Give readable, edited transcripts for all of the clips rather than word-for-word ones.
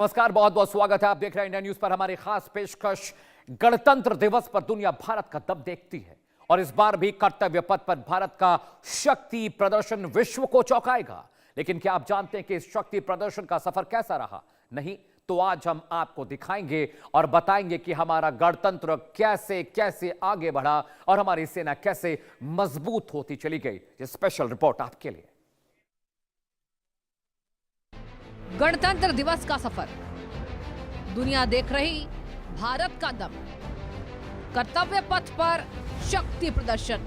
नमस्कार, बहुत बहुत स्वागत है। आप देख रहे हैं इंडिया न्यूज पर। हमारी खास पेशकश गणतंत्र दिवस पर दुनिया भारत का दम देखती है और इस बार भी कर्तव्य पथ पर भारत का शक्ति प्रदर्शन विश्व को चौंकाएगा। लेकिन क्या आप जानते हैं कि इस शक्ति प्रदर्शन का सफर कैसा रहा? नहीं तो आज हम आपको दिखाएंगे और बताएंगे कि हमारा गणतंत्र कैसे कैसे आगे बढ़ा और हमारी सेना कैसे मजबूत होती चली गई। ये स्पेशल रिपोर्ट आपके लिए। गणतंत्र दिवस का सफर, दुनिया देख रही, भारत का दम, कर्तव्य पथ पर शक्ति प्रदर्शन,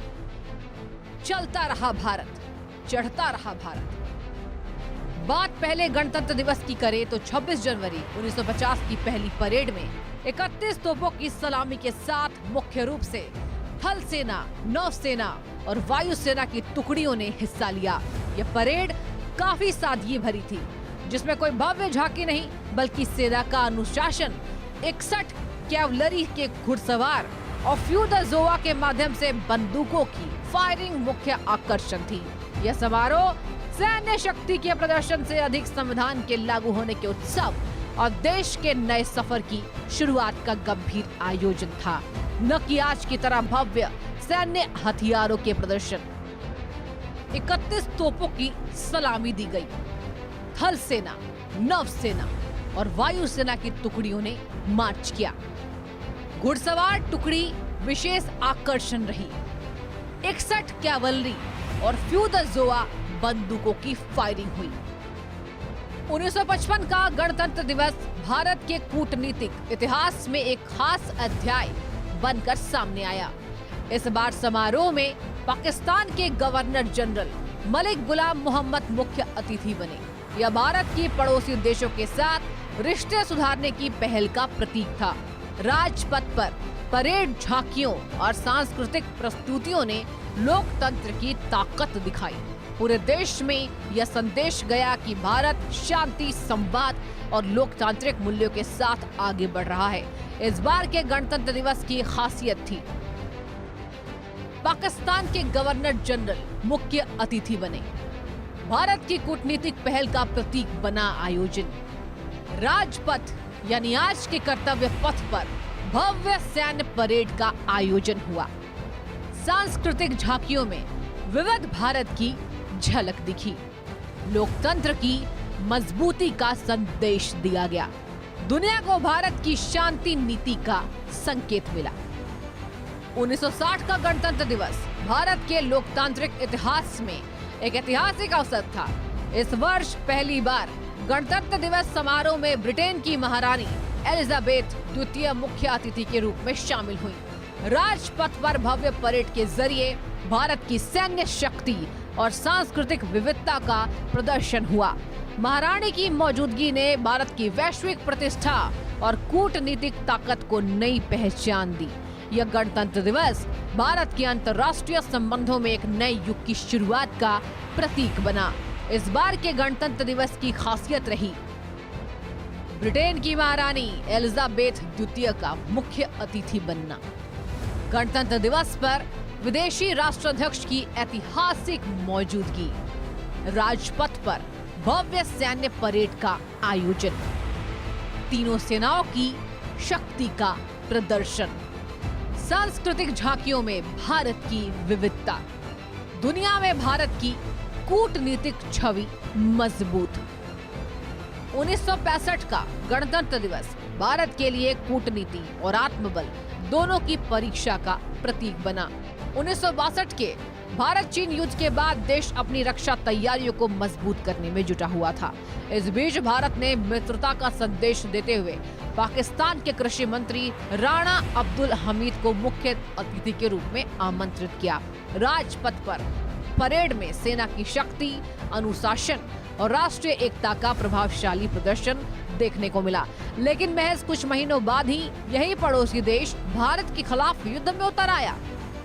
चलता रहा भारत, चढ़ता रहा भारत। बात पहले गणतंत्र दिवस की करें तो 26 जनवरी 1950 की पहली परेड में 31 तोपों की सलामी के साथ मुख्य रूप से थल सेना, नौसेना और वायुसेना की टुकड़ियों ने हिस्सा लिया। यह परेड काफी सादगी भरी थी, जिसमें कोई भव्य झांकी नहीं बल्कि सेना का अनुशासन, 61 कैवलरी के घुड़सवार और फ्यूडजोवा के माध्यम से बंदूकों की फायरिंग मुख्य आकर्षण थी। यह समारोह सैन्य शक्ति के प्रदर्शन से अधिक संविधान के लागू होने के उत्सव और देश के नए सफर की शुरुआत का गंभीर आयोजन था, न कि आज की तरह भव्य सैन्य हथियारों के प्रदर्शन। 31 तोपों की सलामी दी गई। थल सेना, नौसेना और वायुसेना की टुकड़ियों ने मार्च किया। घुड़सवार टुकड़ी विशेष आकर्षण रही। 61 कैवलरी और फ्यूडजोवा बंदूकों की फायरिंग हुई। 1955 का गणतंत्र दिवस भारत के कूटनीतिक इतिहास में एक खास अध्याय बनकर सामने आया। इस बार समारोह में पाकिस्तान के गवर्नर जनरल मलिक गुलाम मोहम्मद मुख्य अतिथि बने। यह भारत की पड़ोसी देशों के साथ रिश्ते सुधारने की पहल का प्रतीक था। राजपथ पर परेड, झांकियों और सांस्कृतिक प्रस्तुतियों ने लोकतंत्र की ताकत दिखाई। पूरे देश में यह संदेश गया कि भारत शांति, संवाद और लोकतांत्रिक मूल्यों के साथ आगे बढ़ रहा है। इस बार के गणतंत्र दिवस की खासियत थी, पाकिस्तान के गवर्नर जनरल मुख्य अतिथि बने। भारत की कूटनीतिक पहल का प्रतीक बना आयोजन। राजपथ यानी आज के कर्तव्य पथ पर भव्य सैन्य परेड का आयोजन हुआ। सांस्कृतिक झांकियों में विविध भारत की झलक दिखी। लोकतंत्र की मजबूती का संदेश दिया गया। दुनिया को भारत की शांति नीति का संकेत मिला। 1960 का गणतंत्र दिवस भारत के लोकतांत्रिक इतिहास में एक ऐतिहासिक अवसर था। इस वर्ष पहली बार गणतंत्र दिवस समारोह में ब्रिटेन की महारानी एलिजाबेथ द्वितीय मुख्य अतिथि के रूप में शामिल हुई। राजपथ पर भव्य परेड के जरिए भारत की सैन्य शक्ति और सांस्कृतिक विविधता का प्रदर्शन हुआ। महारानी की मौजूदगी ने भारत की वैश्विक प्रतिष्ठा और कूटनीतिक ताकत को नई पहचान दी। यह गणतंत्र दिवस भारत के अंतर्राष्ट्रीय संबंधों में एक नए युग की शुरुआत का प्रतीक बना। इस बार के गणतंत्र दिवस की खासियत रही ब्रिटेन की महारानी एलिजाबेथ द्वितीय का मुख्य अतिथि बनना। गणतंत्र दिवस पर विदेशी राष्ट्राध्यक्ष की ऐतिहासिक मौजूदगी। राजपथ पर भव्य सैन्य परेड का आयोजन। तीनों सेनाओं की शक्ति का प्रदर्शन। सांस्कृतिक झांकियों में भारत की विविधता। दुनिया में भारत की कूटनीतिक छवि मजबूत। 1965 का गणतंत्र दिवस भारत के लिए कूटनीति और आत्मबल दोनों की परीक्षा का प्रतीक बना। 1962 के भारत चीन युद्ध के बाद देश अपनी रक्षा तैयारियों को मजबूत करने में जुटा हुआ था। इस बीच भारत ने मित्रता का संदेश देते हुए पाकिस्तान के कृषि मंत्री राणा अब्दुल हमीद को मुख्य अतिथि के रूप में आमंत्रित किया। राजपथ पर परेड में सेना की शक्ति, अनुशासन और राष्ट्रीय एकता का प्रभावशाली प्रदर्शन देखने को मिला। लेकिन महज कुछ महीनों बाद ही यही पड़ोसी देश भारत के खिलाफ युद्ध में उतर आया,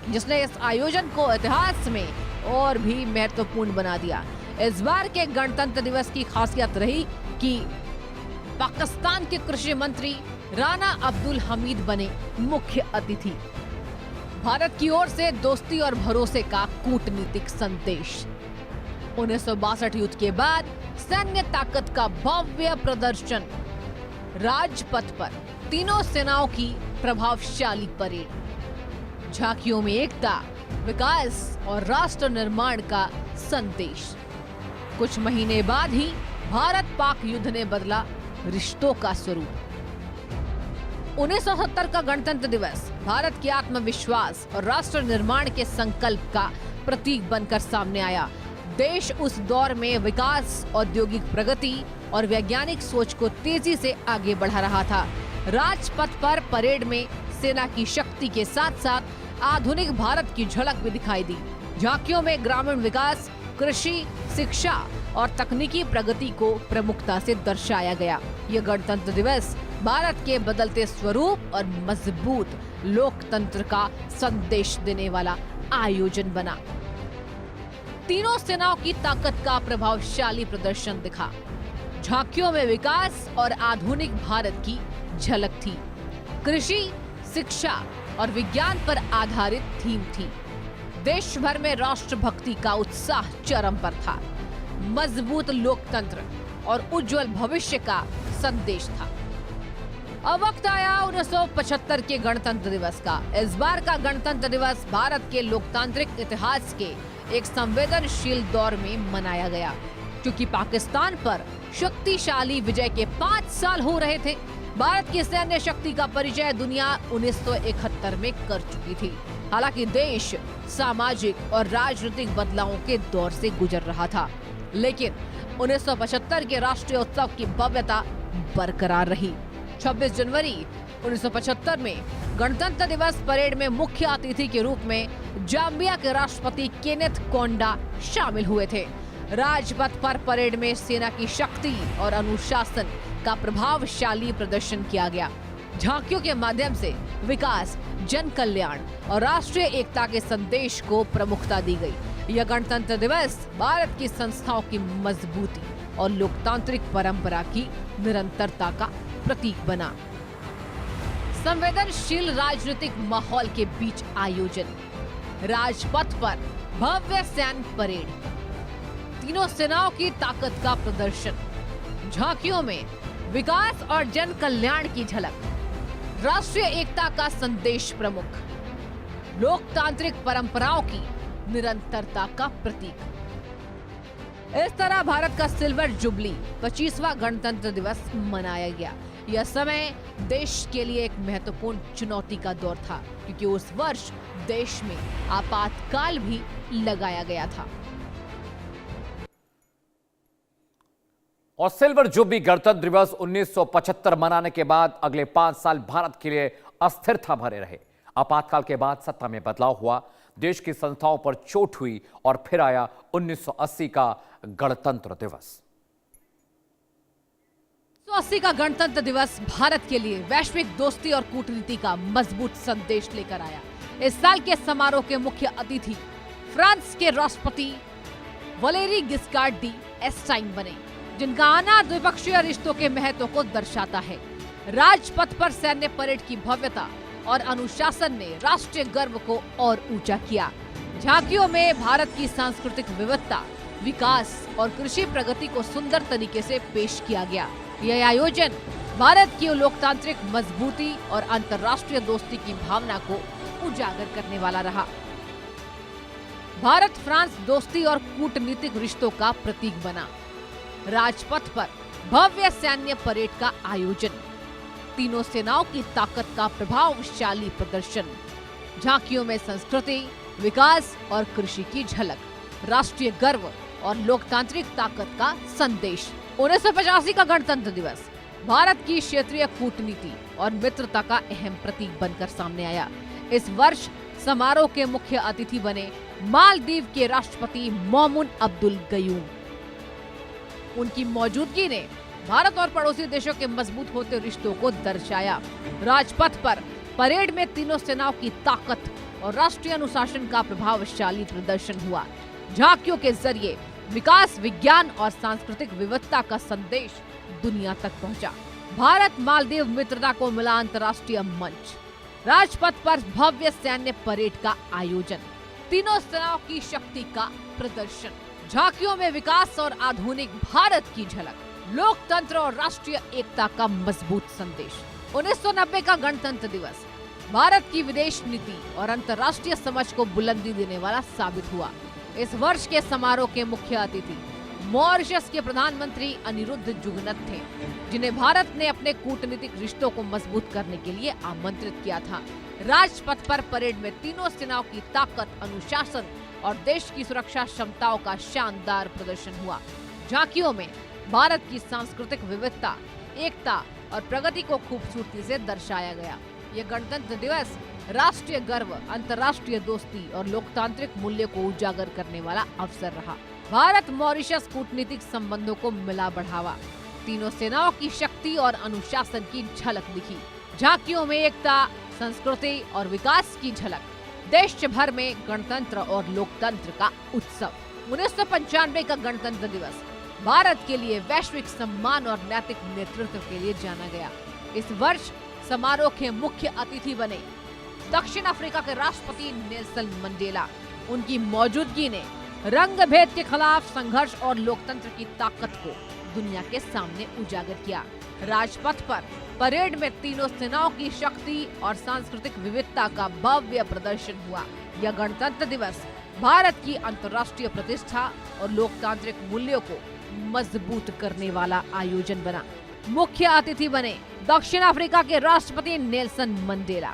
जिसने इस आयोजन को इतिहास में और भी महत्वपूर्ण बना दिया। इस बार के गणतंत्र दिवस की खासियत रही कि पाकिस्तान के कृषि मंत्री राणा अब्दुल हमीद बने मुख्य अतिथि। भारत की ओर से दोस्ती और भरोसे का कूटनीतिक संदेश। 1962 युद्ध के बाद सैन्य ताकत का भव्य प्रदर्शन। राजपथ पर तीनों सेनाओं की प्रभावशाली परेड, झांकियों में एकता, विकास और राष्ट्र निर्माण का संदेश। कुछ महीने बाद ही भारत पाक युद्ध ने बदला रिश्तों का स्वरूप। 1970 का गणतंत्र दिवस भारत के आत्मविश्वास और राष्ट्र निर्माण के संकल्प का प्रतीक बनकर सामने आया। देश उस दौर में विकास, औद्योगिक प्रगति और वैज्ञानिक सोच को तेजी से आगे बढ़ा रहा था। राजपथ पर परेड में सेना की शक्ति के साथ साथ आधुनिक भारत की झलक भी दिखाई दी। झांकियों में ग्रामीण विकास, कृषि, शिक्षा और तकनीकी प्रगति को प्रमुखता से दर्शाया गया। यह गणतंत्र दिवस भारत के बदलते स्वरूप और मजबूत लोकतंत्र का संदेश देने वाला आयोजन बना। तीनों सेनाओं की ताकत का प्रभावशाली प्रदर्शन दिखा। झांकियों में विकास और आधुनिक भारत की झलक थी। कृषि, शिक्षा और विज्ञान पर आधारित थीम थी। देश भर में राष्ट्रभक्ति का उत्साह चरम पर था। मजबूत लोकतंत्र और उज्जवल भविष्य का संदेश था। अब वक्त आया 1975 के गणतंत्र दिवस का। इस बार का गणतंत्र दिवस भारत के लोकतांत्रिक इतिहास के एक संवेदनशील दौर में मनाया गया, क्योंकि पाकिस्तान पर शक्तिशाली विजय के 5 साल हो रहे थे। भारत की सैन्य शक्ति का परिचय दुनिया 1971 में कर चुकी थी। हालांकि देश सामाजिक और राजनीतिक बदलावों के दौर से गुजर रहा था, लेकिन 1975 के राष्ट्रीय उत्सव की भव्यता बरकरार रही। 26 जनवरी 1975 में गणतंत्र दिवस परेड में मुख्य अतिथि के रूप में जाम्बिया के राष्ट्रपति केनेथ कोंडा शामिल हुए थे। राजपथ पर परेड में सेना की शक्ति और अनुशासन का प्रभावशाली प्रदर्शन किया गया। झांकियों के माध्यम से विकास, जन कल्याण और राष्ट्रीय एकता के संदेश को प्रमुखता दी गई। यह गणतंत्र दिवस भारत की संस्थाओं की मजबूती और लोकतांत्रिक परंपरा की निरंतरता का प्रतीक बना। संवेदनशील राजनीतिक माहौल के बीच आयोजन, राजपथ पर भव्य सैन्य परेड, तीनों सेनाओं की ताकत का प्रदर्शन, झांकियों में विकास और जन कल्याण की झलक, राष्ट्रीय एकता का संदेश प्रमुख, लोकतांत्रिक परंपराओं की निरंतरता का प्रतीक। इस तरह भारत का सिल्वर जुबली 25वां गणतंत्र दिवस मनाया गया। यह समय देश के लिए एक महत्वपूर्ण चुनौती का दौर था, क्योंकि उस वर्ष देश में आपातकाल भी लगाया गया था। और सिल्वर जुबली गणतंत्र दिवस 1975 मनाने के बाद अगले 5 साल भारत के लिए अस्थिरता भरे रहे। आपातकाल के बाद सत्ता में बदलाव हुआ, देश की संस्थाओं पर चोट हुई और फिर आया 1980 का गणतंत्र दिवस। 1980 का गणतंत्र दिवस भारत के लिए वैश्विक दोस्ती और कूटनीति का मजबूत संदेश लेकर आया। इस साल के समारोह के मुख्य अतिथि फ्रांस के राष्ट्रपति वलेरी गिस्कार्ड डी एस्टाइन बने, जिनका आना द्विपक्षीय रिश्तों के महत्व को दर्शाता है। राजपथ पर सैन्य परेड की भव्यता और अनुशासन ने राष्ट्रीय गर्व को और ऊंचा किया। झांकियों में भारत की सांस्कृतिक विविधता, विकास और कृषि प्रगति को सुंदर तरीके से पेश किया गया। यह आयोजन भारत की लोकतांत्रिक मजबूती और अंतर्राष्ट्रीय दोस्ती की भावना को उजागर करने वाला रहा। भारत फ्रांस दोस्ती और कूटनीतिक रिश्तों का प्रतीक बना। राजपथ पर भव्य सैन्य परेड का आयोजन, तीनों सेनाओं की ताकत का प्रभावशाली प्रदर्शन, झांकियों में संस्कृति, विकास और कृषि की झलक, राष्ट्रीय गर्व और लोकतांत्रिक ताकत का संदेश। 1985 का गणतंत्र दिवस भारत की क्षेत्रीय कूटनीति और मित्रता का अहम प्रतीक बनकर सामने आया। इस वर्ष समारोह के मुख्य अतिथि बने मालदीव के राष्ट्रपति मोमुन अब्दुल गयूम। उनकी मौजूदगी ने भारत और पड़ोसी देशों के मजबूत होते रिश्तों को दर्शाया। राजपथ पर परेड में तीनों सेनाओं की ताकत और राष्ट्रीय अनुशासन का प्रभावशाली प्रदर्शन हुआ। झांकियों के जरिए विकास, विज्ञान और सांस्कृतिक विविधता का संदेश दुनिया तक पहुंचा। भारत मालदीव मित्रता को मिला अंतर्राष्ट्रीय मंच। राजपथ पर भव्य सैन्य परेड का आयोजन, तीनों सेनाओं की शक्ति का प्रदर्शन, झांकियों में विकास और आधुनिक भारत की झलक, लोकतंत्र और राष्ट्रीय एकता का मजबूत संदेश। 1990 का गणतंत्र दिवस भारत की विदेश नीति और अंतर्राष्ट्रीय समझ को बुलंदी देने वाला साबित हुआ। इस वर्ष के समारोह के मुख्य अतिथि मॉरिशस के प्रधानमंत्री अनिरुद्ध जुगनथ थे, जिन्हें भारत ने अपने कूटनीतिक रिश्तों को मजबूत करने के लिए आमंत्रित किया था। राजपथ पर परेड में तीनों सेनाओं की ताकत, अनुशासन और देश की सुरक्षा क्षमताओं का शानदार प्रदर्शन हुआ। झांकियों में भारत की सांस्कृतिक विविधता, एकता और प्रगति को खूबसूरती से दर्शाया गया। ये गणतंत्र दिवस राष्ट्रीय गर्व, अंतर्राष्ट्रीय दोस्ती और लोकतांत्रिक मूल्य को उजागर करने वाला अवसर रहा। भारत मॉरिशस कूटनीतिक संबंधों को मिला बढ़ावा। तीनों सेनाओं की शक्ति और अनुशासन की झलक दिखी। झांकियों में एकता, संस्कृति और विकास की झलक। देश भर में गणतंत्र और लोकतंत्र का उत्सव। 1995 का गणतंत्र दिवस भारत के लिए वैश्विक सम्मान और नैतिक नेतृत्व के लिए जाना गया। इस वर्ष समारोह के मुख्य अतिथि बने दक्षिण अफ्रीका के राष्ट्रपति नेल्सन मंडेला। उनकी मौजूदगी ने रंग भेद के खिलाफ संघर्ष और लोकतंत्र की ताकत को दुनिया के सामने उजागर किया। राजपथ पर परेड में तीनों सेनाओं की शक्ति और सांस्कृतिक विविधता का भव्य प्रदर्शन हुआ। यह गणतंत्र दिवस भारत की अंतर्राष्ट्रीय प्रतिष्ठा और लोकतांत्रिक मूल्यों को मजबूत करने वाला आयोजन बना। मुख्य अतिथि बने दक्षिण अफ्रीका के राष्ट्रपति नेल्सन मंडेला।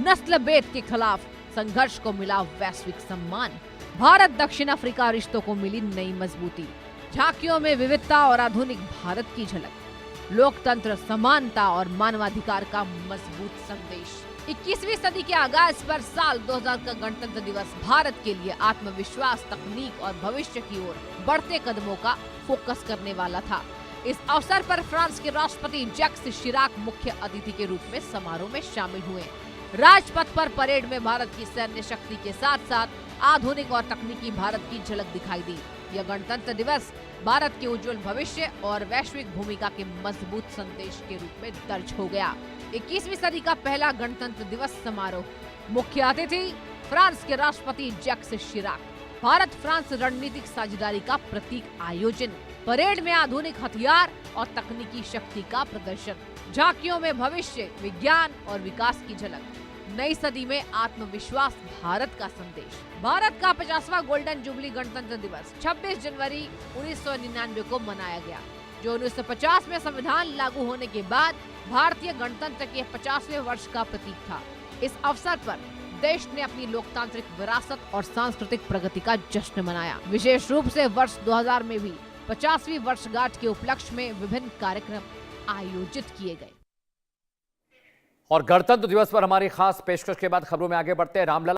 नस्ल भेद के खिलाफ संघर्ष को मिला वैश्विक सम्मान। भारत दक्षिण अफ्रीका रिश्तों को मिली नई मजबूती। झांकियों में विविधता और आधुनिक भारत की झलक। लोकतंत्र, समानता और मानवाधिकार का मजबूत संदेश। 21वीं सदी के आगाज पर साल 2000 का गणतंत्र दिवस भारत के लिए आत्मविश्वास, तकनीक और भविष्य की ओर बढ़ते कदमों का फोकस करने वाला था। इस अवसर पर फ्रांस के राष्ट्रपति जैक्स शिराक मुख्य अतिथि के रूप में समारोह में शामिल हुए। राजपथ पर परेड में भारत की सैन्य शक्ति के साथ साथ आधुनिक और तकनीकी भारत की झलक दिखाई दी। यह गणतंत्र दिवस भारत के उज्जवल भविष्य और वैश्विक भूमिका के मजबूत संदेश के रूप में दर्ज हो गया। 21वीं सदी का पहला गणतंत्र दिवस समारोह। मुख्य अतिथि फ्रांस के राष्ट्रपति जैक्स शिराक। भारत फ्रांस रणनीतिक साझेदारी का प्रतीक आयोजन। परेड में आधुनिक हथियार और तकनीकी शक्ति का प्रदर्शन। झांकियों में भविष्य, विज्ञान और विकास की झलक। नई सदी में आत्मविश्वास, भारत का संदेश। भारत का 50वां गोल्डन जुबली गणतंत्र दिवस 26 जनवरी 1999 को मनाया गया, जो 1950 में संविधान लागू होने के बाद भारतीय गणतंत्र के 50वें वर्ष का प्रतीक था। इस अवसर पर देश ने अपनी लोकतांत्रिक विरासत और सांस्कृतिक प्रगति का जश्न मनाया। विशेष रूप से वर्ष 2000 में भी 50वीं वर्षगांठ के उपलक्ष्य में विभिन्न कार्यक्रम आयोजित किए गए। और गणतंत्र दिवस पर हमारी खास पेशकश के बाद खबरों में आगे बढ़ते हैं। रामलला